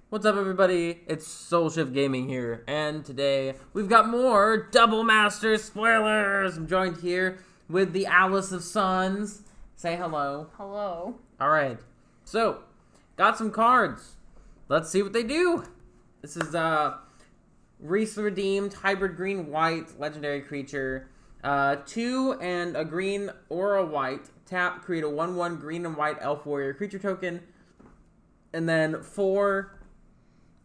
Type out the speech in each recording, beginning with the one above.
What's up, everybody? It's Soul Shift Gaming here, and today we've got more Double Master spoilers. I'm joined here with the Alice of Suns. Say hello. Hello. All right. So, got some cards. Let's see what they do. This is Reese Redeemed Hybrid Green White Legendary Creature. 2 and a green or a white. Tap, create a 1/1 green and white Elf Warrior creature token. And then 4.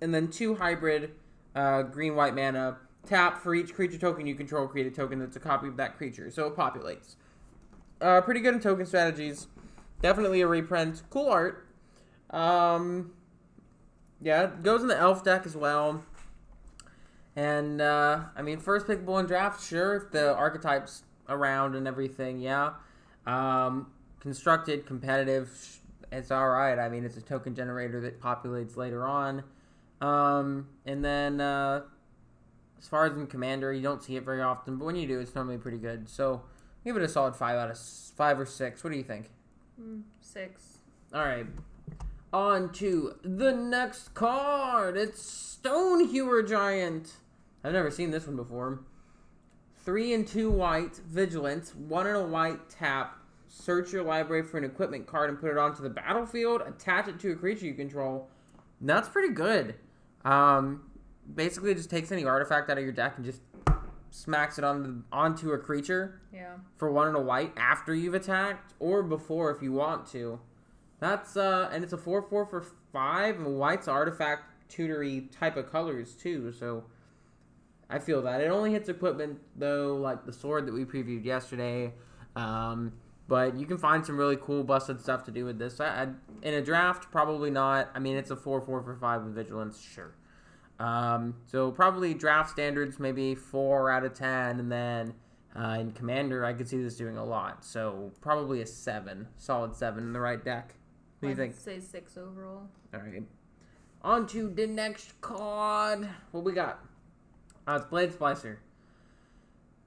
And then 2 hybrid green-white mana. Tap, for each creature token you control, create a token that's a copy of that creature. So it populates. Pretty good in token strategies. Definitely a reprint. Cool art. Yeah, it goes in the elf deck as well. And, I mean, first pickable in draft, sure, if the archetype's around and everything, yeah. Constructed, competitive, it's alright. I mean, it's a token generator that populates later on. And then, as far as in Commander, you don't see it very often, but when you do, it's normally pretty good. So, give it a solid 5 out of 5 or 6. What do you think? 6. Alright. On to the next card. It's Stone Hewer Giant. I've never seen this one before. 3 and 2 white, Vigilance, 1 and a white, tap. Search your library for an equipment card and put it onto the battlefield. Attach it to a creature you control. And that's pretty good. Basically, it just takes any artifact out of your deck and just smacks it onto a creature. Yeah. For 1 and a white after you've attacked, or before if you want to. That's and it's a 4/4 for 5, and white's artifact tutory type of colors too. So I feel that it only hits equipment though, like the sword that we previewed yesterday. But you can find some really cool busted stuff to do with this. In a draft, probably not. I mean, it's a 4/4 for 5 with Vigilance, sure. So probably draft standards, maybe 4 out of 10. And then in Commander, I could see this doing a lot. So probably a 7. Solid 7 in the right deck. What do you think? I'd say 6 overall. All right. On to the next card. What we got? It's Blade Splicer.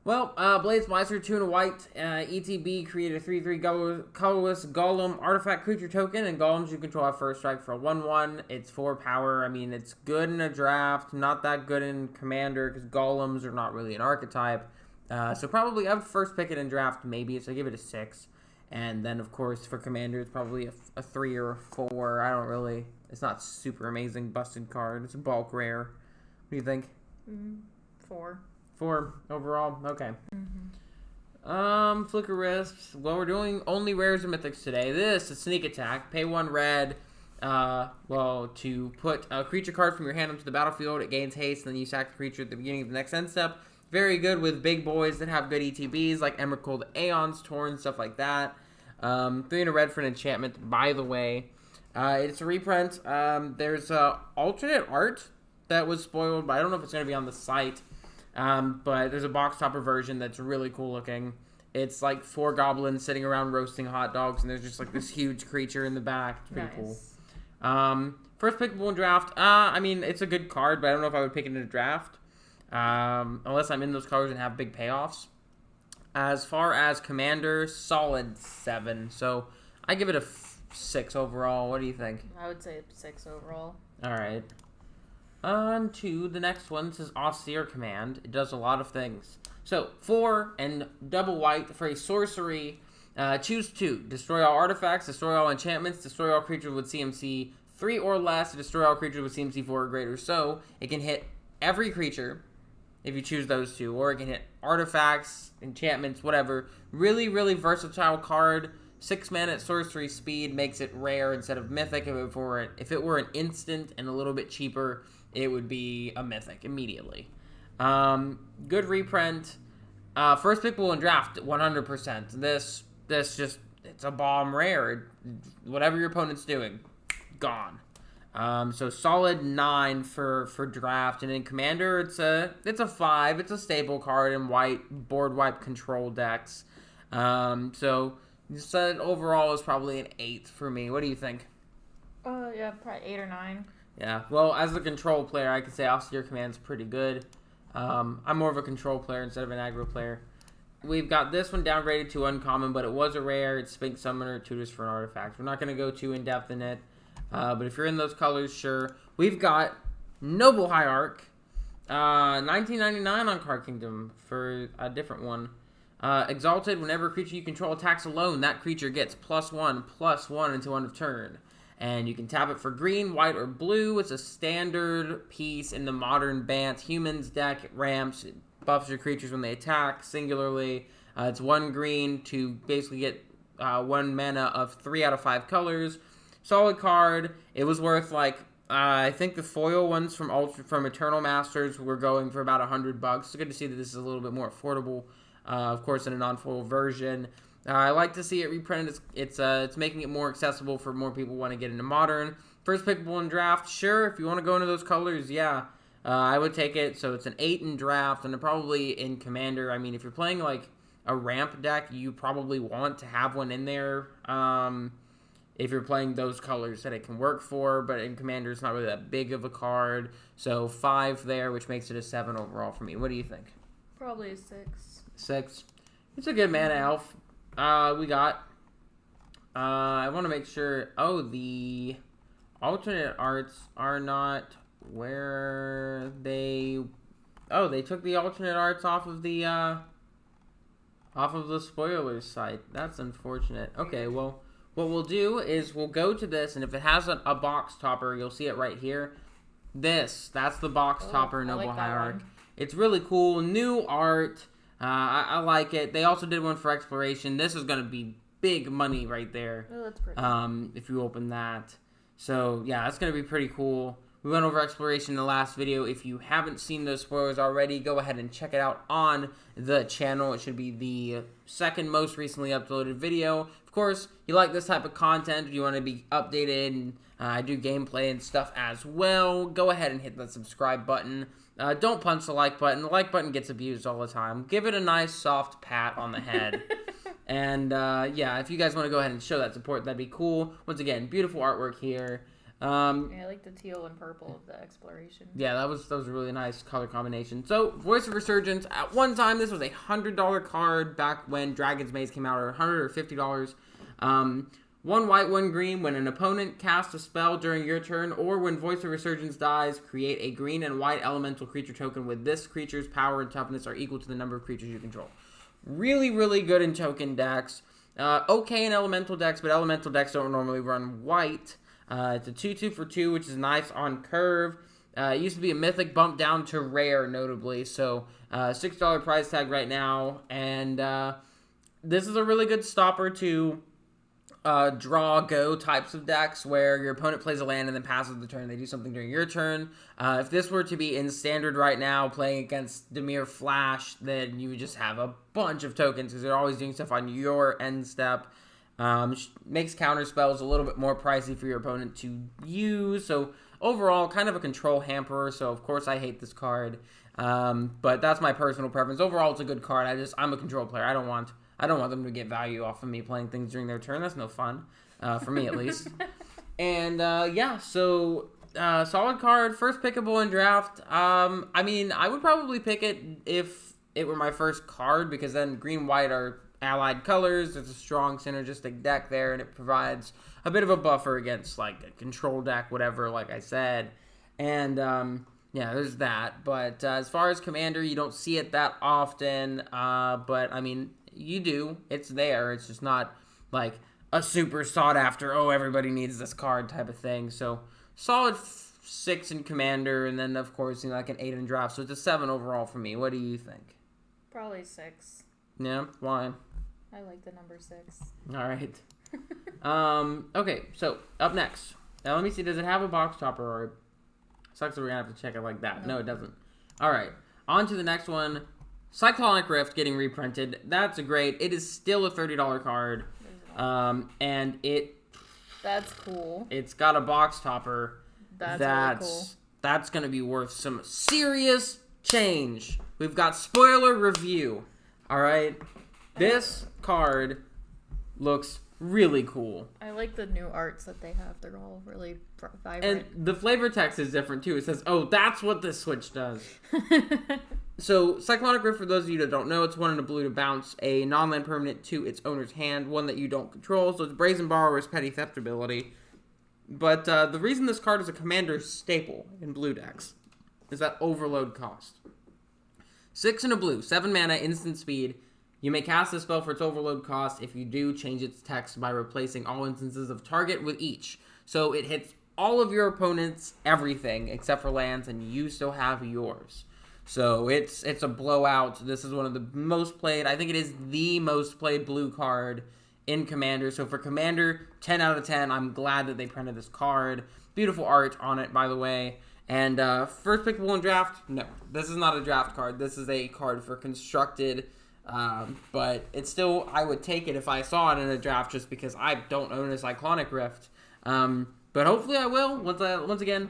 Well, Blade Splicer, 2 and a white, ETB, create a 3/3 colorless Golem artifact creature token, and Golems you control have first strike for a 1/1. It's 4 power. I mean, it's good in a draft, not that good in Commander, because Golems are not really an archetype. So probably I would first pick it in draft, maybe, so I give it a 6. And then, of course, for Commander, it's probably a 3 or a 4. I don't really, it's not super amazing busted card. It's a bulk rare. What do you think? 4. 4 overall? Okay. Flicker Wrist. Well, we're doing only rares and mythics today. This is Sneak Attack. Pay 1 red. To put a creature card from your hand onto the battlefield. It gains haste, and then you sack the creature at the beginning of the next end step. Very good with big boys that have good ETBs, like Emerald Aeons, Torn, stuff like that. 3 and a red for an enchantment, by the way. It's a reprint. There's alternate art that was spoiled, but I don't know if it's going to be on the site. But there's a box topper version that's really cool looking. It's like 4 goblins sitting around roasting hot dogs, and there's just like this huge creature in the back. It's pretty cool. First pickable in draft. I mean, it's a good card, but I don't know if I would pick it in a draft. Unless I'm in those colors and have big payoffs. As far as Commander, solid 7. So I give it a 6 overall. What do you think? I would say 6 overall. All right. On to the next one. This is Austere Command. It does a lot of things. So, 4 and double white for a sorcery. Choose 2. Destroy all artifacts, destroy all enchantments, destroy all creatures with CMC 3 or less, destroy all creatures with CMC 4 or greater. So, it can hit every creature if you choose those 2. Or it can hit artifacts, enchantments, whatever. Really, really versatile card. 6 mana at sorcery speed makes it rare instead of mythic. If it were an instant and a little bit cheaper, it would be a mythic immediately. Good reprint. First pickable in draft, 100%. This just, it's a bomb rare. Whatever your opponent's doing, gone. So solid 9 for draft. And in Commander, it's a 5. It's a stable card in white board wipe control decks. So overall is probably an 8 for me. What do you think? Yeah, probably 8 or 9. Yeah, well, as a control player, I could say Austere Command's pretty good. I'm more of a control player instead of an aggro player. We've got this one downgraded to uncommon, but it was a rare. It's Sphinx Summoner, tutors for an artifact. We're not going to go too in-depth in it. But if you're in those colors, sure. We've got Noble Hierarch, 1999 on Card Kingdom for a different one. Exalted, whenever a creature you control attacks alone, that creature gets +1/+1 until end of turn. And you can tap it for green, white, or blue. It's a standard piece in the modern Bant Humans deck. It ramps, it buffs your creatures when they attack singularly. It's 1 green to basically get 1 mana of 3 out of 5 colors. Solid card. It was worth I think the foil ones from Eternal Masters were going for about $100. It's good to see that this is a little bit more affordable. Of course, in a non-foil version. I like to see it reprinted. It's making it more accessible for more people who want to get into Modern. First pickable in Draft, sure. If you want to go into those colors, yeah. I would take it. So it's an 8 in Draft, and probably in Commander. I mean, if you're playing a ramp deck, you probably want to have one in there. If you're playing those colors that it can work for, but in Commander, it's not really that big of a card. So 5 there, which makes it a 7 overall for me. What do you think? Probably a 6. 6. It's a good mana elf. We got. I want to make sure. Oh, the alternate arts are not where they. Oh, they took the alternate arts off of the spoilers site. That's unfortunate. Okay, well, what we'll do is we'll go to this, and if it has a box topper, you'll see it right here. That's the box topper Noble Hierarch. It's really cool. New art. I like it. They also did one for Exploration. This is going to be big money right there. Oh, that's pretty. If you open that. So, yeah, that's going to be pretty cool. We went over Exploration in the last video. If you haven't seen those spoilers already, go ahead and check it out on the channel. It should be the second most recently uploaded video. Of course, you like this type of content, you want to be updated, and I do gameplay and stuff as well, go ahead and hit that subscribe button. Don't punch the like button. The like button gets abused all the time. Give it a nice soft pat on the head. And, yeah, if you guys want to go ahead and show that support, that'd be cool. Once again, beautiful artwork here. Yeah, I like the teal and purple of the Exploration. Yeah, that was a really nice color combination. So, Voice of Resurgence. At one time, this was a $100 card back when Dragon's Maze came out, or $100 or $50. 1 white, 1 green. When an opponent casts a spell during your turn, or when Voice of Resurgence dies, create a green and white elemental creature token with this creature's power and toughness are equal to the number of creatures you control. Really, really good in token decks. Okay in elemental decks, but elemental decks don't normally run white. It's a 2/2 for 2, which is nice on curve. It used to be a mythic, bumped down to rare, notably. So, $6 price tag right now. And this is a really good stopper to draw, go types of decks where your opponent plays a land and then passes the turn. They do something during your turn. If this were to be in Standard right now, playing against Dimir Flash, then you would just have a bunch of tokens because they're always doing stuff on your end step. Makes counter spells a little bit more pricey for your opponent to use. So overall, kind of a control hamperer. So of course I hate this card, but that's my personal preference. Overall, it's a good card. I'm a control player. I don't want them to get value off of me playing things during their turn. That's no fun, for me at least. And yeah, so solid card, first pickable in draft. I mean, I would probably pick it if it were my first card because then green white are allied colors. There's a strong synergistic deck there, and it provides a bit of a buffer against like a control deck, whatever, like I said. And yeah, there's that. But as far as Commander, you don't see it that often. But I mean, you do. It's there. It's just not like a super sought after, oh, everybody needs this card type of thing. So solid 6 in Commander, and then of course, you know, like an 8 in draft. So it's a 7 overall for me. What do you think? Probably 6. Yeah, why? I like the number 6. All right. Okay, so up next. Now let me see. Does it have a box topper or? Sucks that we're gonna have to check it like that. No, it doesn't. All right. On to the next one. Cyclonic Rift getting reprinted. That's great. It is still a $30 card. And that's cool. It's got a box topper. That's really cool. That's gonna be worth some serious change. We've got spoiler review. All right. This card looks really cool. I like the new arts that they have. They're all really vibrant. And the flavor text is different too. It says, oh, that's what this switch does. So, Cyclonic Rift, for those of you that don't know, it's 1 and a blue to bounce a non-land permanent to its owner's hand, one that you don't control. So it's Brazen Borrower's Petty Theft ability. But the reason this card is a commander staple in blue decks is that overload cost. 6 and a blue, 7 mana, instant speed. You may cast this spell for its overload cost. If you do, change its text by replacing all instances of target with each. So it hits all of your opponents' everything except for lands, and you still have yours. So it's a blowout. This is one of the most played. I think it is the most played blue card in Commander. So for Commander, 10 out of 10. I'm glad that they printed this card. Beautiful art on it, by the way. And first pickable in draft? No, this is not a draft card. This is a card for constructed. But it's still, I would take it if I saw it in a draft, just because I don't own a Cyclonic Rift. But hopefully I will. Once again,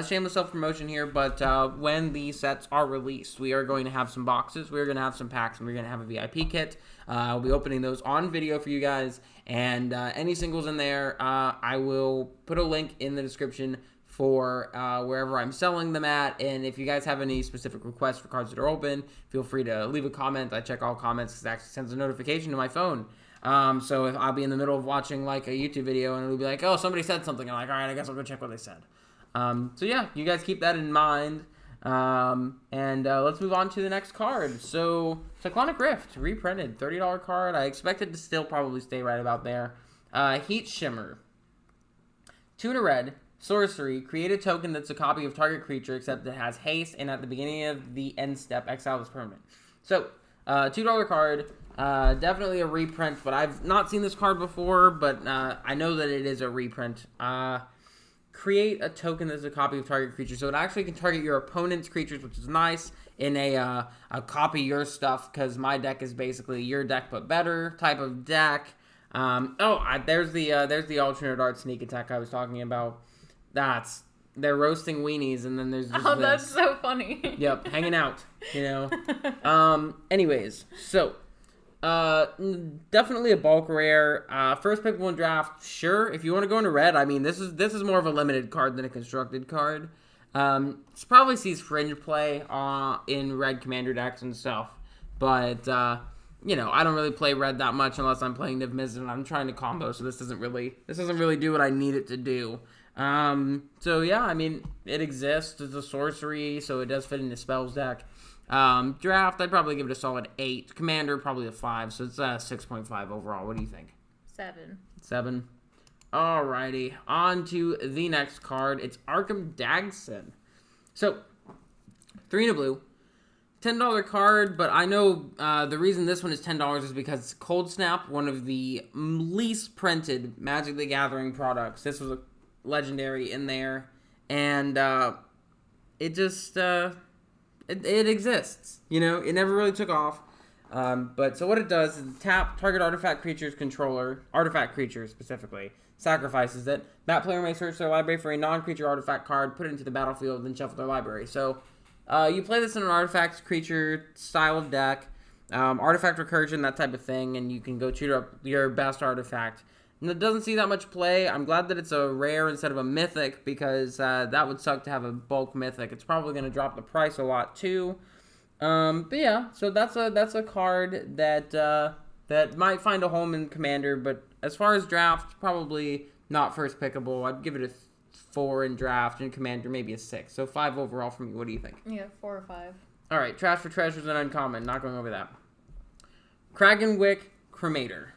shameless self-promotion here, but when these sets are released, we are going to have some boxes, we're going to have some packs, and we're going to have a VIP kit. I'll be opening those on video for you guys, and any singles in there, I will put a link in the description for wherever I'm selling them at. And if you guys have any specific requests for cards that are open, feel free to leave a comment. I check all comments because it actually sends a notification to my phone. So if I'll be in the middle of watching like a YouTube video and it'll be like, oh, somebody said something, I'm like, all right, I guess I'll go check what they said. So yeah, you guys keep that in mind. And let's move on to the next card. So Cyclonic Rift, reprinted, $30 card. I expect it to still probably stay right about there. Heat Shimmer, 2 and a red, sorcery, create a token that's a copy of target creature except it has haste, and at the beginning of the end step, exile this permanent. So $2 card. Definitely a reprint, but I've not seen this card before, but I know that it is a reprint. Create a token that's a copy of target creature, so it actually can target your opponent's creatures, which is nice, in a copy your stuff, because my deck is basically your deck but better type of deck. There's the alternate art sneak attack I was talking about. They're roasting weenies, and then there's just this. That's so funny. Yep, hanging out, you know. Anyways, so definitely a bulk rare. First pick one draft, sure. If you want to go into red, I mean, this is more of a limited card than a constructed card. This probably sees fringe play in red commander decks and stuff, but you know, I don't really play red that much unless I'm playing Niv Mizzet and I'm trying to combo, so this doesn't really do what I need it to do. So yeah, I mean, it exists as a sorcery, so it does fit in the spells deck. Draft, I'd probably give it a solid 8. Commander, probably a 5, so it's 6.5 overall. What do you think? 7. Alrighty, on to the next card. It's Arkham Dachshund. So, 3 and a blue. $10 card, but I know the reason this one is $10 is because Cold Snap, one of the least printed Magic the Gathering products. This was a legendary in there, and it just it exists, you know. It never really took off, but so what it does is tap target artifact creature's controller, artifact creature specifically, sacrifices it. That player may search their library for a non-creature artifact card, put it into the battlefield, then shuffle their library. So you play this in an artifact creature style of deck, artifact recursion, that type of thing, and you can go choose up your best artifact. And it doesn't see that much play. I'm glad that it's a rare instead of a mythic, because that would suck to have a bulk mythic. It's probably going to drop the price a lot too. But yeah, so that's a card that might find a home in Commander. But as far as draft, probably not first pickable. I'd give it a 4 in draft, and Commander maybe a 6. So 5 overall for me. What do you think? Yeah, 4 or 5. All right, Trash for Treasures and Uncommon. Not going over that. Kragenwick Cremator.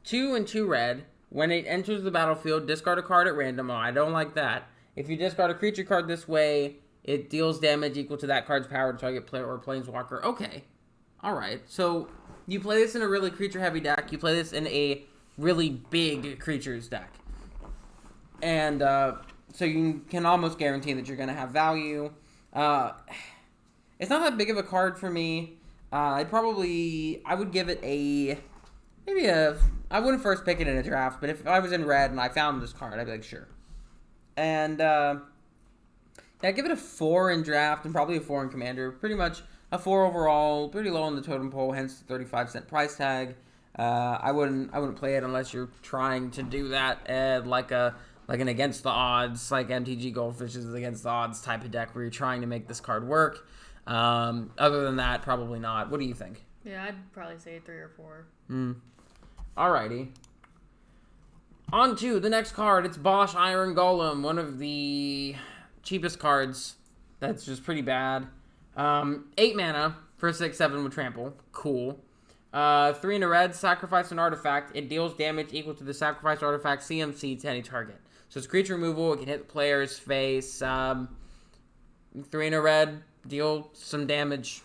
2 and 2 red. When it enters the battlefield, discard a card at random. Oh, I don't like that. If you discard a creature card this way, it deals damage equal to that card's power to target player or planeswalker. Okay. Alright. So, you play this in a really creature-heavy deck. You play this in a really big creatures deck. And, so you can almost guarantee that you're going to have value. It's not that big of a card for me. I would give it I wouldn't first pick it in a draft, but if I was in red and I found this card, I'd be like, sure. And, yeah, give it a 4 in draft and probably a 4 in Commander. Pretty much a 4 overall, pretty low on the totem pole, hence the 35-cent price tag. I wouldn't play it unless you're trying to do that, like an against the odds, like MTG Goldfish is against the odds type of deck where you're trying to make this card work. Other than that, probably not. What do you think? Yeah, I'd probably say 3 or 4. Alrighty. On to the next card. It's Bosch Iron Golem, one of the cheapest cards. That's just pretty bad. 8 mana for 6/7 with trample. Cool. 3 in a red, sacrifice an artifact. It deals damage equal to the sacrificed artifact CMC to any target. So it's creature removal. It can hit the player's face. 3 in a red, deal some damage.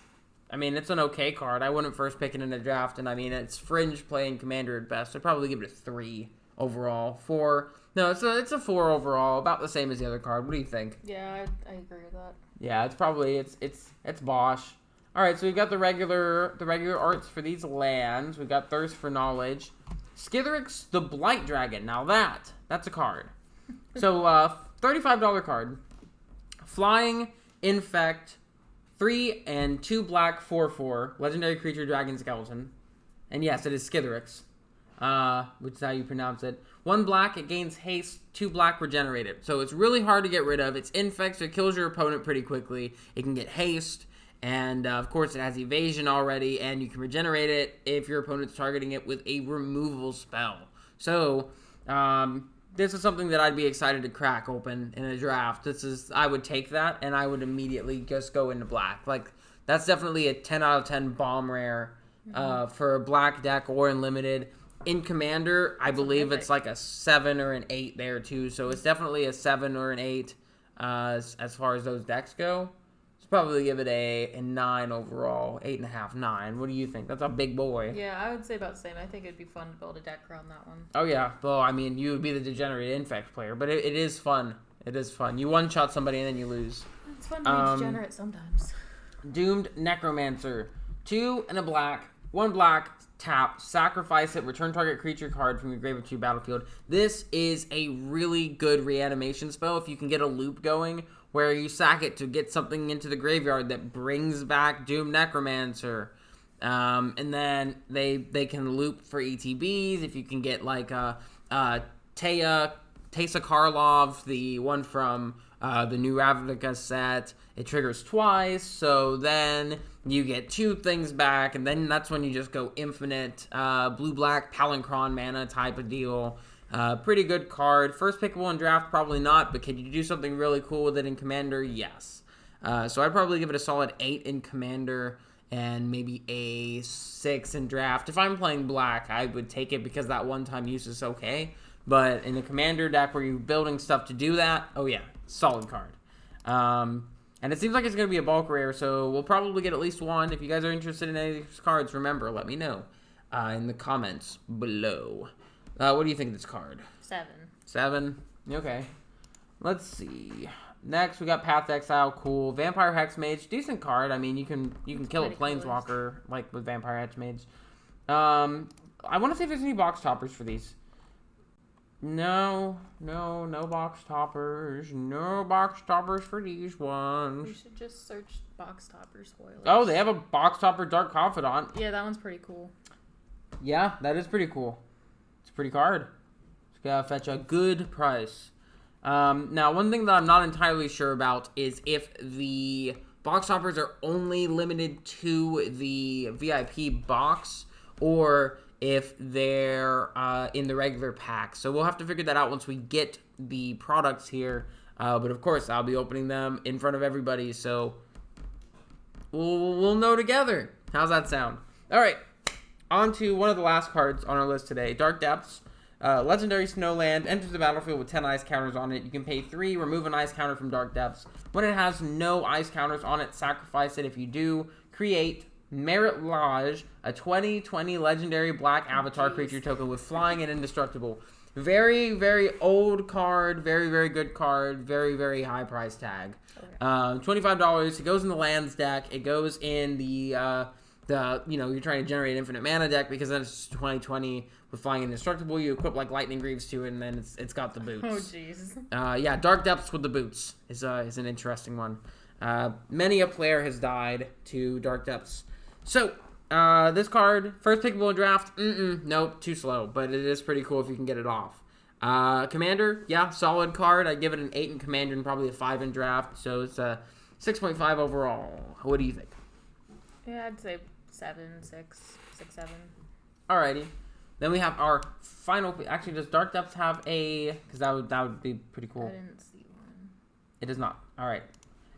I mean, it's an okay card. I wouldn't first pick it in a draft, and I mean, it's fringe playing Commander at best. I'd probably give it a 3 overall. 4. No, it's a 4 overall, about the same as the other card. What do you think? Yeah, I agree with that. Yeah, it's probably it's Bosch. All right, so we've got the regular arts for these lands. We've got Thirst for Knowledge, Skithrix the Blight Dragon. Now that's a card. So $35 card, flying, infect, 3 and 2 black 4/4 legendary creature dragon skeleton, and yes, it is Skithrix, which is how you pronounce it. 1 black, it gains haste. 2 black, regenerated. So it's really hard to get rid of. It's infect, so it kills your opponent pretty quickly. It can get haste. And, of course, it has evasion already, and you can regenerate it if your opponent's targeting it with a removal spell. So, this is something that I'd be excited to crack open in a draft. I would take that, and I would immediately just go into black. Like, that's definitely a 10 out of 10 bomb rare for a black deck or unlimited. In Commander, I believe it's like a 7 or an 8 there, too. So, it's definitely a 7 or an 8 as far as those decks go. Probably give it a 9 overall, 8.5, 9. What do you think? That's a big boy. Yeah, I would say about the same. I think it'd be fun to build a deck around that one. Oh yeah, well, I mean, you would be the degenerate infect player, but it is fun. It is fun. You one-shot somebody and then you lose. It's fun to be degenerate sometimes. Doomed Necromancer, 2 and a black, 1 black, tap, sacrifice it, return target creature card from your grave to your battlefield. This is a really good reanimation spell if you can get a loop going, where you sack it to get something into the graveyard that brings back Doom Necromancer. And then they can loop for ETBs. If you can get like Teysa Karlov, the one from the new Ravnica set, it triggers twice. So then you get 2 things back, and then that's when you just go infinite blue-black Palinchron mana type of deal. Pretty good card. First pickable in draft, probably not, but can you do something really cool with it in Commander? Yes. So I'd probably give it a solid 8 in Commander and maybe a 6 in draft. If I'm playing black, I would take it because that one-time use is okay. But in a Commander deck where you're building stuff to do that, oh yeah, solid card. And it seems like it's going to be a bulk rare, so we'll probably get at least 1. If you guys are interested in any of these cards, remember, let me know in the comments below. What do you think of this card? 7. 7? Okay. Let's see. Next, we got Path to Exile. Cool. Vampire Hexmage. Decent card. I mean, you can kill a Planeswalker, like with Vampire Hexmage. I want to see if there's any box toppers for these. No box toppers. No box toppers for these ones. You should just search box topper spoilers. Oh, they have a box topper Dark Confidant. Yeah, that one's pretty cool. Yeah, that is pretty cool. It's a pretty card. It's gotta fetch a good price. Now, one thing that I'm not entirely sure about is if the box toppers are only limited to the VIP box or if they're in the regular pack. So we'll have to figure that out once we get the products here. But of course, I'll be opening them in front of everybody, so we'll know together. How's that sound? All right, on to one of the last cards on our list today, Dark Depths. Legendary Snowland enters the battlefield with 10 ice counters on it. You can pay 3, remove an ice counter from Dark Depths. When it has no ice counters on it, sacrifice it. If you do, create Merit Lodge, a 20/20 legendary black avatar creature token with flying and indestructible. Very, very old card. Very, very good card. Very, very high price tag. Okay. $25. It goes in the lands deck. It goes in the you're trying to generate infinite mana deck because then it's 20/20 with flying indestructible. You equip like Lightning Greaves to it, and then it's got the boots. Oh jeez. Yeah, Dark Depths with the boots is an interesting one. Many a player has died to Dark Depths. So, this card, first pickable in draft, nope, too slow, but it is pretty cool if you can get it off. Commander, yeah, solid card. I'd give it an 8 in Commander and probably a 5 in draft, so it's a 6.5 overall. What do you think? Yeah, I'd say 7, 6, 7. Alrighty. Then we have our final. Actually, does Dark Depths have a? Because that would be pretty cool. I didn't see one. It does not. All right.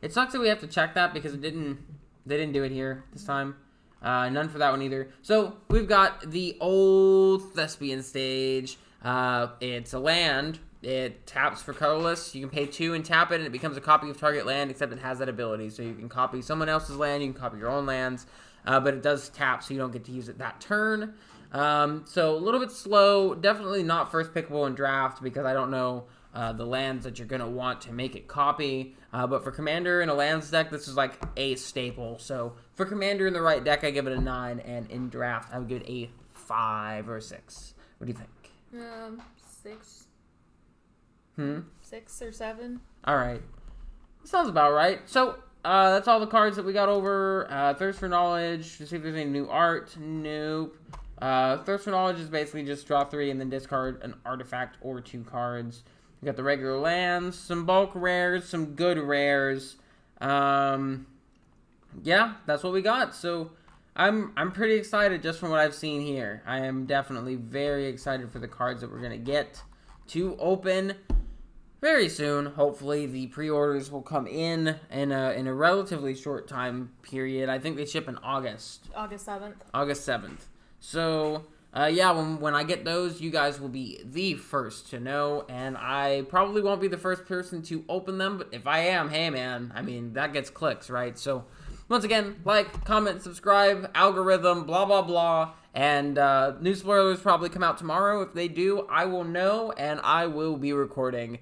It sucks that we have to check that because it didn't. They didn't do it here this time. None for that one either. So we've got the old Thespian stage. It's a land. It taps for colorless. You can pay 2 and tap it, and it becomes a copy of target land, except it has that ability. So you can copy someone else's land, you can copy your own lands, but it does tap, so you don't get to use it that turn. So a little bit slow. Definitely not first pickable in draft, because I don't know the lands that you're going to want to make it copy. But for Commander in a lands deck, this is like a staple. So for Commander in the right deck, I give it a 9, and in draft, I would give it a 5 or 6. What do you think? 6. 6 or 7. All right. Sounds about right. So, that's all the cards that we got over. Thirst for Knowledge. To see if there's any new art. Nope. Thirst for Knowledge is basically just draw 3 and then discard an artifact or 2 cards. We got the regular lands, some bulk rares, some good rares. Yeah, that's what we got. So, I'm pretty excited just from what I've seen here. I am definitely very excited for the cards that we're going to get to open very soon. Hopefully the pre-orders will come in a relatively short time period. I think they ship in August. August 7th. August 7th. So, yeah, when I get those, you guys will be the first to know, and I probably won't be the first person to open them, but if I am, hey man, I mean, that gets clicks, right? So, once again, like, comment, subscribe, algorithm, blah, blah, blah. And new spoilers probably come out tomorrow. If they do, I will know, and I will be recording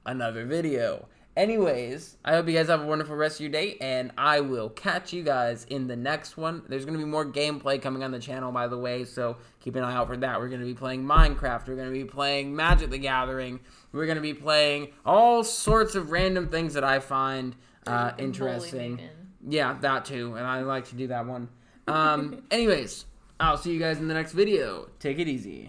another video. Anyways, I hope you guys have a wonderful rest of your day, and I will catch you guys in the next one. There's going to be more gameplay coming on the channel, by the way, so keep an eye out for that. We're going to be playing Minecraft. We're going to be playing Magic the Gathering. We're going to be playing all sorts of random things that I find interesting. Yeah, that too, and I like to do that one. Anyways, I'll see you guys in the next video. Take it easy.